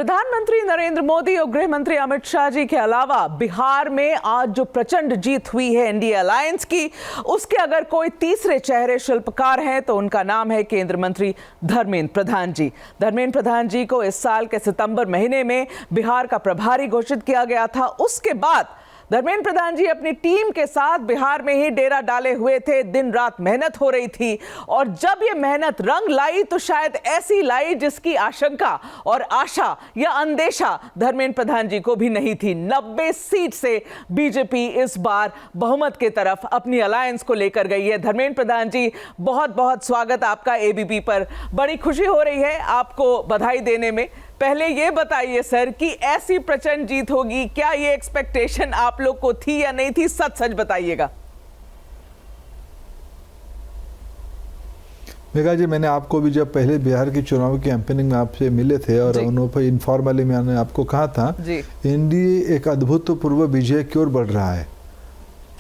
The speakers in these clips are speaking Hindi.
प्रधानमंत्री नरेंद्र मोदी और गृह मंत्री अमित शाह जी के अलावा बिहार में आज जो प्रचंड जीत हुई है एनडीए अलायंस की, उसके अगर कोई तीसरे चेहरे शिल्पकार हैं तो उनका नाम है केंद्र मंत्री धर्मेंद्र प्रधान जी। धर्मेंद्र प्रधान जी को इस साल के सितंबर महीने में बिहार का प्रभारी घोषित किया गया था। उसके बाद धर्मेंद्र प्रधान जी अपनी टीम के साथ बिहार में ही डेरा डाले हुए थे। दिन रात मेहनत हो रही थी और जब ये मेहनत रंग लाई तो शायद ऐसी लाई जिसकी आशंका और आशा या अंदेशा धर्मेंद्र प्रधान जी को भी नहीं थी। 90 सीट से बीजेपी इस बार बहुमत के तरफ अपनी अलायंस को लेकर गई है। धर्मेंद्र प्रधान जी, बहुत बहुत स्वागत आपका एबीपी पर। बड़ी खुशी हो रही है आपको बधाई देने में। पहले ये बताइए सर कि ऐसी प्रचंड जीत होगी, क्या ये एक्सपेक्टेशन आप लोग को थी या नहीं थी? सच सच बताइएगा। मेघा जी, मैंने आपको भी जब पहले बिहार की चुनाव की कैंपेनिंग में आपसे मिले थे और उन्होंने इनफॉर्मली मैंने आपको कहा था एनडीए एक अद्भुतपूर्व विजय की ओर बढ़ रहा है।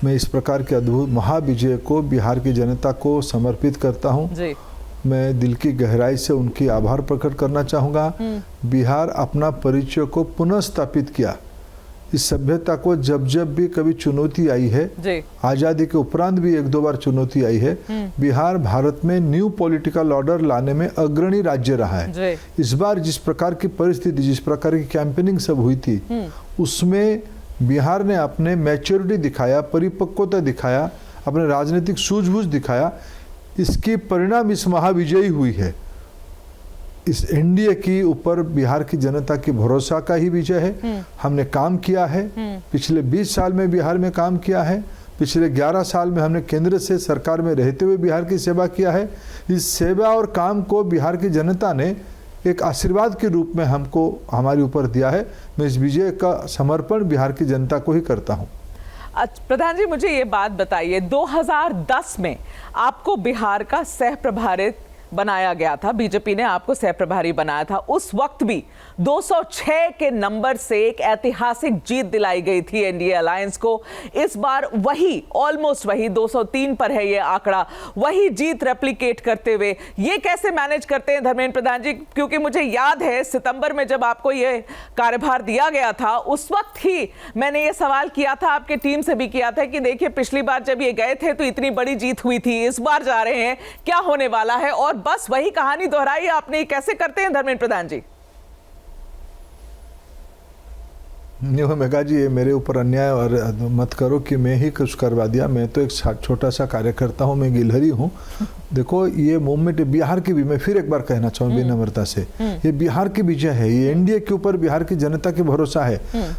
मैं इस प्रकार के अद्भुत महाविजय को बिहार की जनता को समर्पित करता हूँ। मैं दिल की गहराई से उनकी आभार प्रकट करना चाहूँगा। बिहार अपना परिचय को पुनः स्थापित किया। इस सभ्यता को जब जब भी कभी चुनौती आई है, आज़ादी के उपरांत भी एक दो बार चुनौती आई है, बिहार भारत में न्यू पॉलिटिकल ऑर्डर लाने में अग्रणी राज्य रहा है। इस बार जिस प्रकार की परिस्थिति, जिस प्रकार की कैंपेनिंग सब हुई थी, उसमें बिहार ने अपने मैच्योरिटी दिखाया, परिपक्वता दिखाया, अपने राजनीतिक सूझबूझ दिखाया। इसकी परिणाम इस महाविजयी हुई है। इस एनडीए की ऊपर बिहार की जनता की भरोसा का ही विजय है। हमने काम किया है, पिछले 20 साल में बिहार में काम किया है। पिछले 11 साल में हमने केंद्र से सरकार में रहते हुए बिहार की सेवा किया है। इस सेवा और काम को बिहार की जनता ने एक आशीर्वाद के रूप में हमको हमारे ऊपर दिया है। मैं इस विजय का समर्पण बिहार की जनता को ही करता हूँ। प्रधान जी, मुझे ये बात बताइए, 2010 में आपको बिहार का सह प्रभारी बनाया गया था, बीजेपी ने आपको सह प्रभारी बनाया था। उस वक्त भी 206 के नंबर से एक ऐतिहासिक जीत दिलाई गई थी एनडीए अलायंस को। इस बार वही ऑलमोस्ट वही 203 पर है ये आंकड़ा, वही जीत रेप्लिकेट करते हुए ये कैसे मैनेज करते हैं धर्मेंद्र प्रधान जी? क्योंकि मुझे याद है सितंबर में जब आपको ये कार्यभार दिया गया था, उस वक्त ही मैंने ये सवाल किया था, आपके टीम से भी किया था कि देखिए पिछली बार जब ये गए थे तो इतनी बड़ी जीत हुई थी, इस बार जा रहे हैं, क्या होने वाला है? और बस वही कहानी दोहराई आपने। कैसे करते हैं धर्मेंद्र प्रधान जी? मेघा जी, ये मेरे ऊपर अन्याय और मत करो कि मैं ही कुछ करवा दिया। मैं तो एक छोटा सा कार्यकर्ता हूँ, मैं गिलहरी हूँ। देखो, ये मूवमेंट बिहार की भी, मैं फिर एक बार कहना चाहूँ विनम्रता से, ये बिहार की विजय है। ये एनडीए के ऊपर बिहार की जनता की भरोसा है।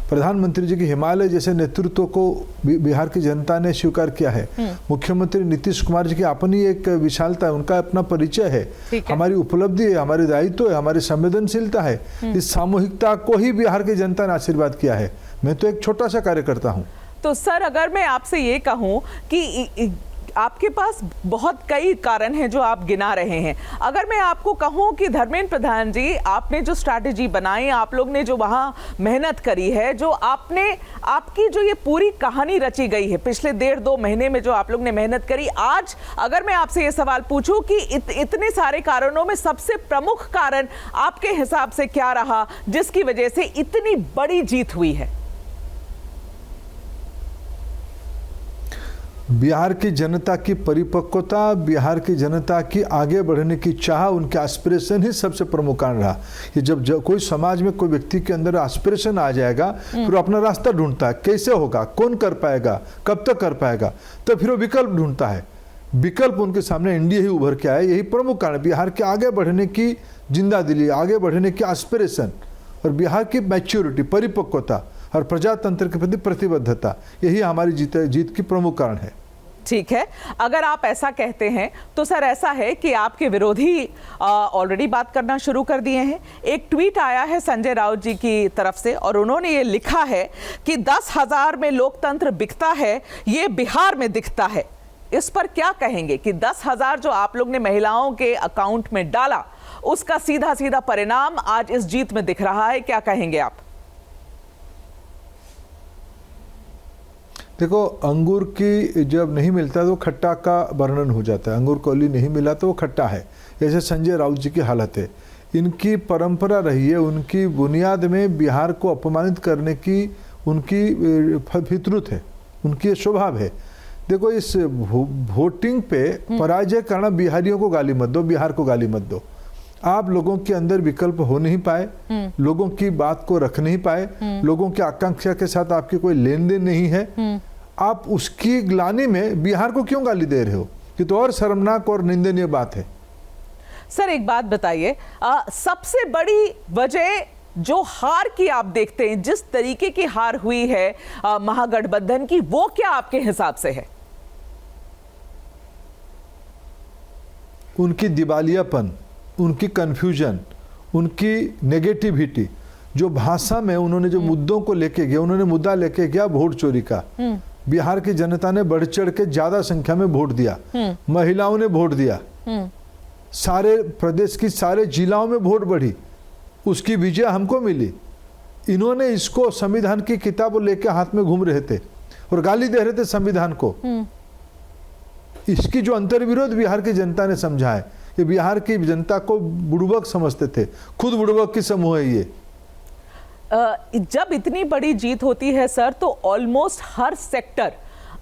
प्रधानमंत्री जी की हिमालय जैसे नेतृत्व को बिहार की जनता ने स्वीकार किया है। मुख्यमंत्री नीतीश कुमार जी की अपनी एक विशालता है, उनका अपना परिचय है, हमारी उपलब्धि है, हमारी दायित्व है, हमारी संवेदनशीलता है। इस सामूहिकता को ही बिहार की जनता ने आशीर्वाद किया है। मैं तो एक छोटा सा कार्यकर्ता हूँ। तो सर, अगर मैं आपसे ये कहूँ कि आपके पास बहुत कई कारण हैं जो आप गिना रहे हैं, अगर मैं आपको कहूं कि धर्मेंद्र प्रधान जी, आपने जो स्ट्रैटेजी बनाई, आप लोग ने जो वहां मेहनत करी है, जो आपने आपकी जो ये पूरी कहानी रची गई है पिछले 1.5-2 महीने में जो आप लोग ने मेहनत करी, आज अगर मैं आपसे ये सवाल पूछूं कि इतने सारे कारणों में सबसे प्रमुख कारण आपके हिसाब से क्या रहा जिसकी वजह से इतनी बड़ी जीत हुई है? बिहार की जनता की परिपक्वता, बिहार की जनता की आगे बढ़ने की चाह, उनके एस्पिरेशन ही सबसे प्रमुख कारण रहा। ये जब कोई समाज में कोई व्यक्ति के अंदर एस्पिरेशन आ जाएगा, फिर वो अपना रास्ता ढूंढता है, कैसे होगा, कौन कर पाएगा, कब तक कर पाएगा, तो फिर वो विकल्प ढूंढता है। विकल्प उनके सामने एनडीए ही उभर के आए। यही प्रमुख कारण, बिहार के आगे बढ़ने की जिंदादिली, आगे बढ़ने की एस्पिरेशन और बिहार की मैच्योरिटी, परिपक्वता और प्रजातंत्र के प्रति प्रतिबद्धता, यही हमारी जीत की प्रमुख कारण है। ठीक है, अगर आप ऐसा कहते हैं तो सर ऐसा है कि आपके विरोधी ऑलरेडी बात करना शुरू कर दिए हैं। एक ट्वीट आया है संजय राउत जी की तरफ से और उन्होंने ये लिखा है कि 10,000 में लोकतंत्र बिकता है, ये बिहार में दिखता है। इस पर क्या कहेंगे कि 10,000 जो आप लोग ने महिलाओं के अकाउंट में डाला, उसका सीधा सीधा परिणाम आज इस जीत में दिख रहा है, क्या कहेंगे आप? देखो, अंगूर की जब नहीं मिलता तो खट्टा का वर्णन हो जाता है। अंगूर कौली नहीं मिला तो वो खट्टा है। जैसे संजय राउत जी की हालत है। इनकी परंपरा रही है, उनकी बुनियाद में बिहार को अपमानित करने की उनकी फितरत है, उनकी स्वभाव है। देखो, इस वोटिंग पे पराजय करना, बिहारियों को गाली मत दो, बिहार को गाली मत दो। आप लोगों के अंदर विकल्प हो नहीं पाए, लोगों की बात को रख नहीं पाए, लोगों की आकांक्षा के साथ आपकी कोई लेन देन नहीं है। आप उसकी ग्लानि में बिहार को क्यों गाली दे रहे हो? कि तो और शर्मनाक और निंदनीय बात है। सर एक बात बताइए, सबसे बड़ी वजह जो हार की आप देखते हैं, जिस तरीके की हार हुई है महागठबंधन की, वो क्या आपके हिसाब से है? उनकी दिवालियापन, उनकी कंफ्यूजन, उनकी नेगेटिविटी, जो भाषा में उन्होंने जो मुद्दों को लेके गया, उन्होंने मुद्दा लेके गया वोट चोरी का। बिहार की जनता ने बढ़ चढ़ के ज्यादा संख्या में वोट दिया, महिलाओं ने वोट दिया, सारे प्रदेश की सारे जिलाओं में वोट बढ़ी, उसकी विजय हमको मिली। इन्होंने इसको संविधान की किताब लेके हाथ में घूम रहे थे और गाली दे रहे थे संविधान को। इसकी जो अंतर्विरोध बिहार की जनता ने समझा है। ये बिहार की जनता को बुड़बक समझते थे, खुद बुड़बक की समूह है ये। जब इतनी बड़ी जीत होती है सर, तो ऑलमोस्ट हर सेक्टर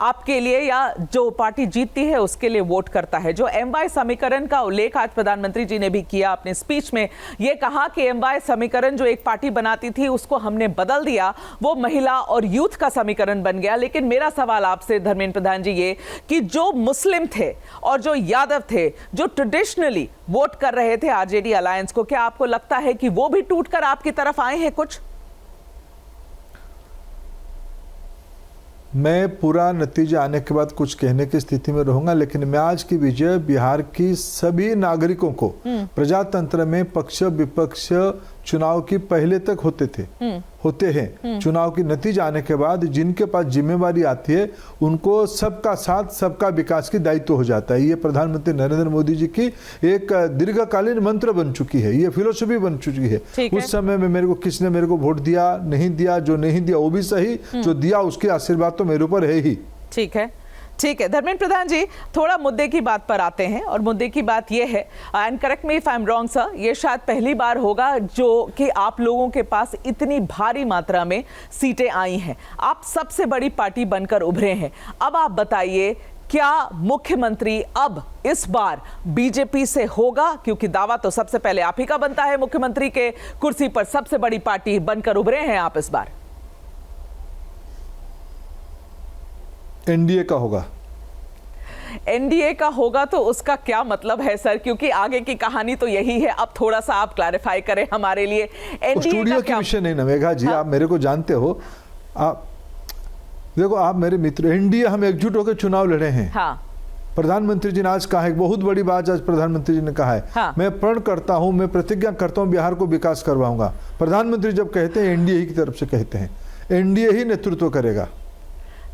आपके लिए या जो पार्टी जीतती है उसके लिए वोट करता है। जो MY समीकरण का उल्लेख आज प्रधानमंत्री जी ने भी किया अपने स्पीच में, ये कहा कि MY समीकरण जो एक पार्टी बनाती थी उसको हमने बदल दिया, वो महिला और यूथ का समीकरण बन गया। लेकिन मेरा सवाल आपसे धर्मेंद्र प्रधान जी ये कि जो मुस्लिम थे और जो यादव थे, जो ट्रेडिशनली वोट कर रहे थे RJD अलायंस को, क्या आपको लगता है कि वो भी टूटकर आपकी तरफ आए हैं कुछ? मैं पूरा नतीजा आने के बाद कुछ कहने की स्थिति में रहूंगा, लेकिन मैं आज की विजय बिहार की सभी नागरिकों को, प्रजातंत्र में पक्ष विपक्ष चुनाव की पहले तक होते हैं, चुनाव की नतीजा आने के बाद जिनके पास जिम्मेवारी आती है उनको सबका साथ सबका विकास की दायित्व हो जाता है। ये प्रधानमंत्री नरेंद्र मोदी जी की एक दीर्घकालीन मंत्र बन चुकी है, ये फिलोसफी बन चुकी है। उस समय में मेरे को किसने मेरे को वोट दिया नहीं दिया, जो नहीं दिया वो भी सही, जो दिया उसके आशीर्वाद तो मेरे ऊपर है ही। ठीक है, ठीक है। धर्मेंद्र प्रधान जी, थोड़ा मुद्दे की बात पर आते हैं, और मुद्दे की बात यह है, and correct me if I am wrong sir, ये शायद पहली बार होगा जो कि आप लोगों के पास इतनी भारी मात्रा में सीटें आई हैं। आप सबसे बड़ी पार्टी बनकर उभरे हैं। अब आप बताइए, क्या मुख्यमंत्री अब इस बार बीजेपी से होगा? क्योंकि दावा तो सबसे पहले आप ही का बनता है, मुख्यमंत्री के कुर्सी पर सबसे बड़ी पार्टी बनकर उभरे हैं आप इस बार। एनडीए का होगा। एनडीए का होगा तो उसका क्या मतलब है सर? क्योंकि आगे की कहानी तो यही है। अब थोड़ा सा आप क्लैरिफाई करें हमारे लिए। एनडीए स्टूडियो के विषय नहीं ना मेघा जी, आप मेरे को जानते हो। आप देखो, आप मेरे मित्र, एनडीए हम एकजुट होकर चुनाव लड़े हैं। हाँ। प्रधानमंत्री जी ने आज कहा है, बहुत बड़ी बात आज प्रधानमंत्री जी ने कहा है। हाँ। मैं प्रण करता हूं, मैं प्रतिज्ञा करता हूं, बिहार को विकास करवाऊंगा। प्रधानमंत्री जब कहते हैं एनडीए ही की तरफ से कहते हैं, एनडीए ही नेतृत्व करेगा।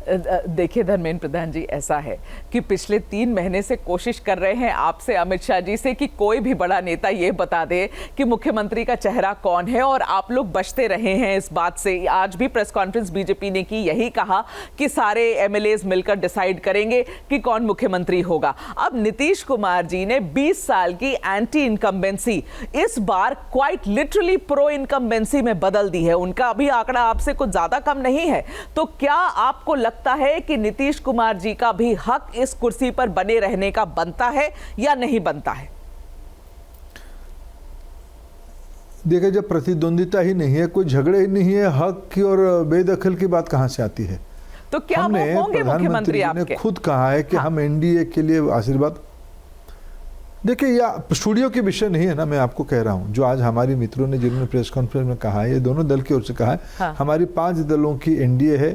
देखिए धर्मेंद्र प्रधान जी, ऐसा है कि पिछले 3 महीने से कोशिश कर रहे हैं आपसे, अमित शाह जी से, कि कोई भी बड़ा नेता ये बता दे कि मुख्यमंत्री का चेहरा कौन है, और आप लोग बचते रहे हैं इस बात से। आज भी प्रेस कॉन्फ्रेंस बीजेपी ने की, यही कहा कि सारे एमएलएज मिलकर डिसाइड करेंगे कि कौन मुख्यमंत्री होगा। अब नीतीश कुमार जी ने 20 साल की एंटी इनकम्बेंसी इस बार क्वाइट लिटरली प्रो इनकम्बेंसी में बदल दी है। उनका अभी आंकड़ा आपसे कुछ ज्यादा कम नहीं है। तो क्या आपको लगता है कि नीतीश कुमार जी का भी हक इस कुर्सी पर बने रहने का बनता है या नहीं बनता है? देखिए, जब प्रतिद्वंदिता ही नहीं है, कोई झगड़े ही नहीं है, हक की और बेदखल की बात कहां से आती है? तो क्या वो होंगे मुख्यमंत्री आपके? ने खुद कहा है कि हम एनडीए के लिए आशीर्वाद। देखिए, यह स्टूडियो के विषय नहीं है ना, मैं आपको कह रहा हूं, जो आज हमारी मित्रों ने जिन्होंने प्रेस कॉन्फ्रेंस में कहा है, ये दोनों दल की ओर से कहा है। हाँ। हमारी 5 दलों की एनडीए है,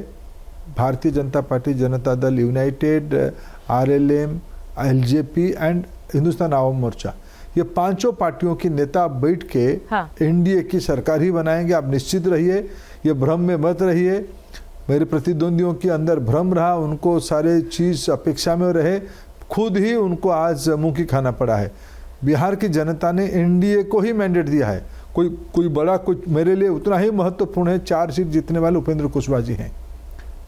Bharatiya Janata party, Janata Dal United, RLM, LJP and Hindustan Awam Morcha. ये 5 पार्टियों की नेता बैठ के एनडीए की सरकार ही बनाएंगे। आप निश्चित रहिए, ये भ्रम में मत रहिए। मेरे प्रतिद्वंदियों के अंदर भ्रम रहा, उनको सारे चीज अपेक्षा में रहे, खुद ही उनको आज मुंह की खाना पड़ा है। बिहार की जनता ने एनडीए को ही मैंडेट दिया है। कोई बड़ा, कुछ मेरे लिए उतना ही महत्वपूर्ण है। 4 सीट जीतने वाले उपेंद्र कुशवाहा जी हैं,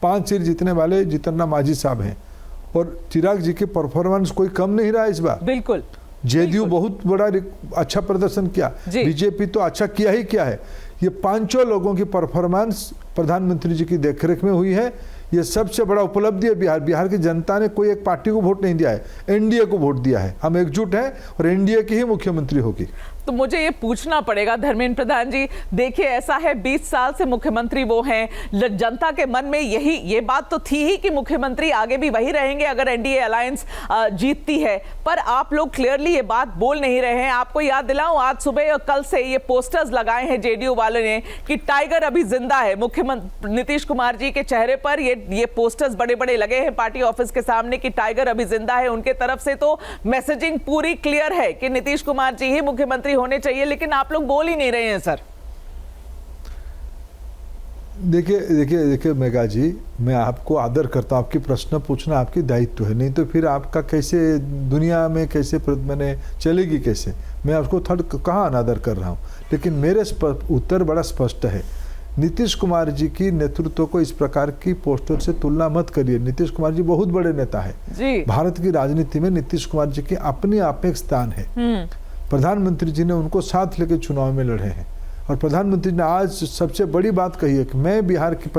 5 सीट जीतने वाले जितना मांझी साहब हैं, और चिराग जी की परफॉर्मेंस कोई कम नहीं रहा इस बार। बिल्कुल जेडीयू बहुत बड़ा अच्छा प्रदर्शन किया, बीजेपी तो अच्छा किया ही क्या है। ये पांचों लोगों की परफॉर्मेंस प्रधानमंत्री जी की देखरेख में हुई है। ये सबसे बड़ा उपलब्धि है। बिहार की जनता ने कोई एक पार्टी को वोट नहीं दिया है, एनडीए को वोट दिया है। हम एकजुट हैं और एनडीए की ही मुख्यमंत्री होगी। तो मुझे ये पूछना पड़ेगा धर्मेंद्र प्रधान जी, देखिए ऐसा है 20 साल से मुख्यमंत्री वो हैं, जनता के मन में ये बात तो थी ही कि मुख्यमंत्री आगे भी वही रहेंगे अगर एनडीए अलायंस जीतती है, पर आप लोग क्लियरली ये बात बोल नहीं रहे हैं। आपको याद दिलाऊं, आज सुबह और कल से ये पोस्टर्स लगाए हैं जेडीयू वालों ने कि टाइगर अभी जिंदा है। मुख्यमंत्री नीतीश कुमार जी के चेहरे पर ये पोस्टर्स बड़े बड़े लगे हैं पार्टी ऑफिस के सामने कि टाइगर अभी जिंदा है। उनके तरफ से तो मैसेजिंग पूरी क्लियर है कि नीतीश कुमार जी ही मुख्यमंत्री होने चाहिए, लेकिन आप लोग बोल ही नहीं रहे हैं सर। देखिए मेघा जी, मैं आपको आदर करता हूं, आपकी प्रश्न पूछना आपकी दायित्व है, नहीं तो फिर आपका कैसे दुनिया में कैसे मैंने चलेगी कैसे। मैं आपको कहाँ अनादर कर रहा हूं, लेकिन मेरे उत्तर बड़ा स्पष्ट है। नीतीश कुमार जी की नेतृत्व को इस प्रकार की पोस्टर से तुलना मत करिए। नीतीश कुमार जी बहुत बड़े नेता है। भारत की राजनीति में नीतीश कुमार जी की अपनी आप एक स्थान है। प्रधानमंत्री जी ने उनको साथ लेकर चुनाव में लड़े हैं और प्रधानमंत्री ने आज सबसे बड़ी बात कही है कि मैं बिहार की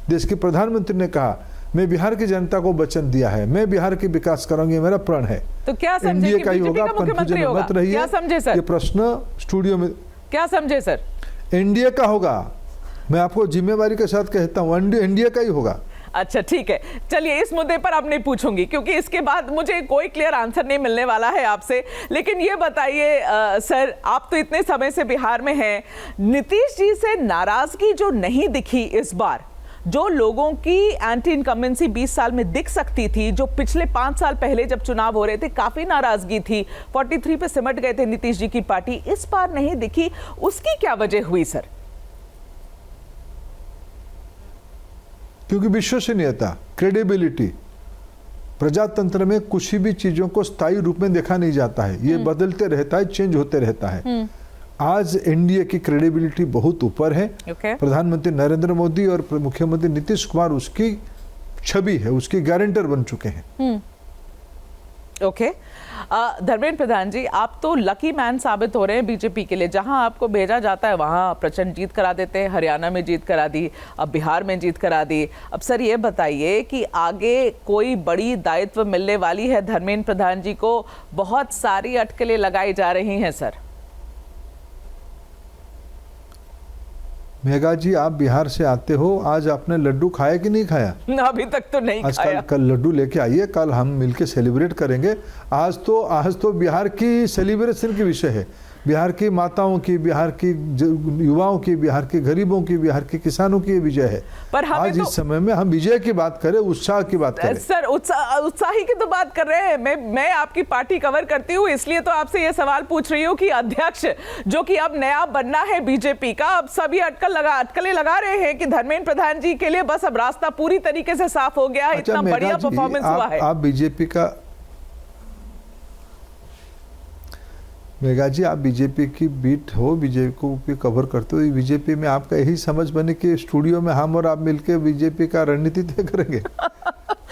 देश के प्रधानमंत्री ने कहा मैं बिहार की जनता को वचन दिया है, मैं बिहार की विकास करूंगी, मेरा प्रण है। तो क्या समझे एनडीए कि का ही होगा, बीजेपी का मुख्यमंत्री होगा? मत रहिए। क्या समझे सर? ये प्रश्न स्टूडियो में क्या समझे सर? एनडीए का होगा, मैं आपको जिम्मेवारी के साथ कहता हूँ, एनडीए का ही होगा। अच्छा ठीक है, चलिए इस मुद्दे पर अब नहीं पूछूंगी क्योंकि इसके बाद मुझे कोई क्लियर आंसर नहीं मिलने वाला है आपसे। लेकिन ये बताइए सर, आप तो इतने समय से बिहार में हैं, नीतीश जी से नाराजगी जो नहीं दिखी इस बार, जो लोगों की एंटी इनकम्बेंसी 20 साल में दिख सकती थी, जो पिछले 5 साल पहले जब चुनाव हो रहे थे काफी नाराजगी थी, 43 पे सिमट गए थे नीतीश जी की पार्टी, इस बार नहीं दिखी, उसकी क्या वजह हुई सर? क्योंकि विश्वसनीयता, क्रेडिबिलिटी, प्रजातंत्र में कुछ भी चीजों को स्थायी रूप में देखा नहीं जाता है, ये बदलते रहता है, चेंज होते रहता है। आज एनडीए की क्रेडिबिलिटी बहुत ऊपर है। प्रधानमंत्री नरेंद्र मोदी और मुख्यमंत्री नीतीश कुमार उसकी छवि है, उसकी गारंटर बन चुके हैं। ओके धर्मेंद्र प्रधान जी, आप तो लकी मैन साबित हो रहे हैं बीजेपी के लिए। जहां आपको भेजा जाता है वहां प्रचंड जीत करा देते हैं। हरियाणा में जीत करा दी, अब बिहार में जीत करा दी। अब सर ये बताइए कि आगे कोई बड़ी दायित्व मिलने वाली है धर्मेंद्र प्रधान जी को? बहुत सारी अटकलें लगाई जा रही हैं सर। मेघा जी, आप बिहार से आते हो, आज आपने लड्डू खाया कि नहीं खाया? अभी तक तो नहीं खाया। कल लड्डू लेके आइए, कल हम मिलके सेलिब्रेट करेंगे। आज तो बिहार की सेलिब्रेशन की विषय है। बिहार की माताओं की, बिहार की युवाओं की, बिहार के गरीबों की, बिहार के किसानों की विजय है। पर आज इस समय में हम विजय की बात करें, उत्साह की बात करें। सर उत्साही की तो बात कर रहे हैं। मैं आपकी पार्टी कवर करती हूँ, इसलिए तो आपसे ये सवाल पूछ रही हूँ कि अध्यक्ष जो कि अब नया बनना है बीजेपी का, अब सभी अटकलें लगा रहे हैं कि धर्मेंद्र प्रधान जी के लिए बस अब रास्ता पूरी तरीके से साफ हो गया है। इतना बढ़िया परफॉर्मेंस हुआ है। आप बीजेपी का, मेघा जी, आप बीजेपी की बीट हो, बीजेपी को कवर करते हो। बीजेपी में आपका यही समझ बने कि स्टूडियो में हम और आप मिलकर बीजेपी का रणनीति तय करेंगे?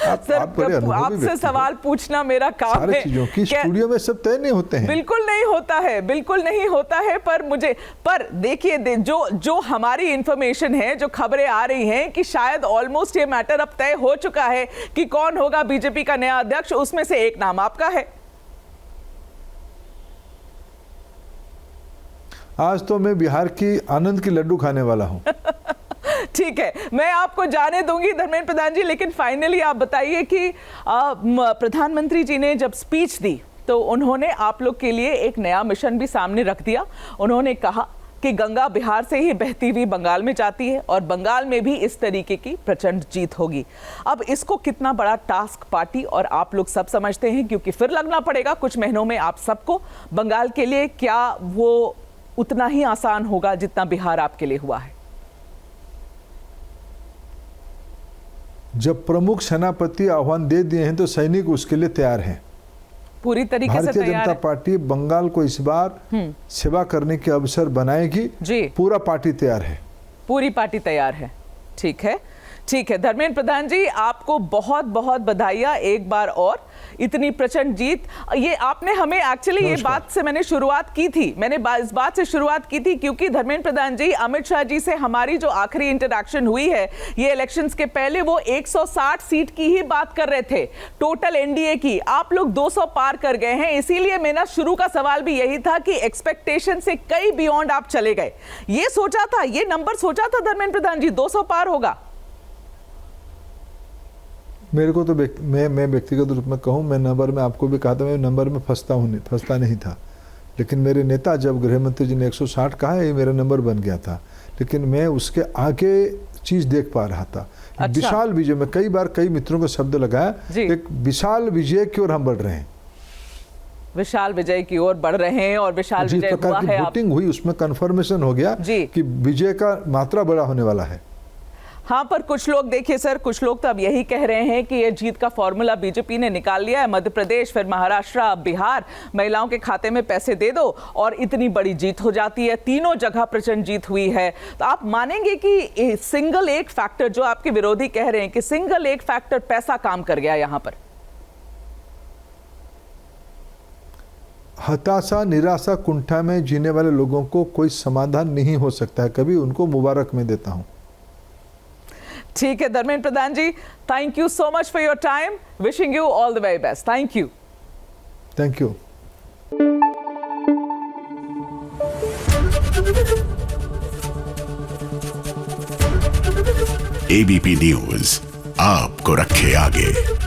आपसे सवाल पूछना मेरा काम है। चीजों की स्टूडियो में सब तय नहीं होते हैं। बिल्कुल नहीं होता है, बिल्कुल नहीं होता है। पर देखिए, जो हमारी इंफॉर्मेशन है, जो खबरें आ रही हैं कि शायद ऑलमोस्ट ये मैटर अब तय हो चुका है कि कौन होगा बीजेपी का नया अध्यक्ष। उसमें से एक नाम आपका है। आज तो मैं बिहार की आनंद की लड्डू खाने वाला हूं। ठीक है, मैं आपको जाने दूंगी धर्मेंद्र प्रधान जी, लेकिन फाइनली आप बताइए कि प्रधानमंत्री जी ने जब स्पीच दी तो उन्होंने आप लोग के लिए एक नया मिशन भी सामने रख दिया। उन्होंने कहा कि गंगा बिहार से ही बहती हुई बंगाल में जाती है और बंगाल में भी इस तरीके की प्रचंड जीत होगी। अब इसको कितना बड़ा टास्क पार्टी और आप लोग सब समझते हैं, क्योंकि फिर लगना पड़ेगा कुछ महीनों में आप सबको बंगाल के लिए। क्या वो उतना ही आसान होगा जितना बिहार आपके लिए हुआ है? जब प्रमुख सेनापति आह्वान दे दिए हैं तो सैनिक उसके लिए तैयार हैं, पूरी तरीके से तैयार है। भारतीय जनता पार्टी बंगाल को इस बार सेवा करने के अवसर बनाएगी जी। पूरा पार्टी तैयार है, पूरी पार्टी तैयार है। ठीक है, ठीक है धर्मेंद्र प्रधान जी, आपको बहुत बहुत बधाइयाँ एक बार और, इतनी प्रचंड जीत। ये आपने हमें एक्चुअली ये बात से मैंने शुरुआत की थी, मैंने इस बात से शुरुआत की थी क्योंकि धर्मेंद्र प्रधान जी, अमित शाह जी से हमारी जो आखिरी इंटरैक्शन हुई है ये इलेक्शंस के पहले, वो 160 सीट की ही बात कर रहे थे टोटल एनडीए की। आप लोग 200 पार कर गए हैं, इसीलिए मेरा शुरू का सवाल भी यही था कि एक्सपेक्टेशन से कई बियॉन्ड आप चले गए। ये सोचा था, ये नंबर सोचा था धर्मेंद्र प्रधान जी 200 पार होगा? मेरे को तो मैं व्यक्तिगत रूप में कहूँ, मैं नंबर में आपको भी कहा था, मैं नंबर में फंसता नहीं था, लेकिन मेरे नेता जब गृह मंत्री जी ने 160 कहा है, ये मेरा नंबर बन गया था, लेकिन मैं उसके आगे चीज देख पा रहा था। अच्छा। विशाल विजय, मैं कई बार कई मित्रों को शब्द लगाया, एक विशाल विजय की ओर हम बढ़ रहे हैं, विशाल विजय की ओर बढ़ रहे हैं, और विशाल विजय हुआ है। वोटिंग हुई उसमें कन्फर्मेशन हो गया कि विजय का मात्रा बड़ा होने वाला है। हाँ, पर कुछ लोग, देखिए सर, कुछ लोग तो अब यही कह रहे हैं कि ये जीत का फॉर्मूला बीजेपी ने निकाल लिया है, मध्य प्रदेश, फिर महाराष्ट्र, अब बिहार, महिलाओं के खाते में पैसे दे दो और इतनी बड़ी जीत हो जाती है। तीनों जगह प्रचंड जीत हुई है। तो आप मानेंगे कि सिंगल एक फैक्टर, जो आपके विरोधी कह रहे हैं कि सिंगल एक फैक्टर पैसा काम कर गया यहां पर? हताशा, निराशा, कुंठा में जीने वाले लोगों को कोई समाधान नहीं हो सकता है कभी, उनको मुबारक मैं देता हूं। ठीक है Dharmendra Pradhan ji, thank you so much for your time, wishing you all the very best. Thank you. Thank you. ABP news आपको रखे आगे।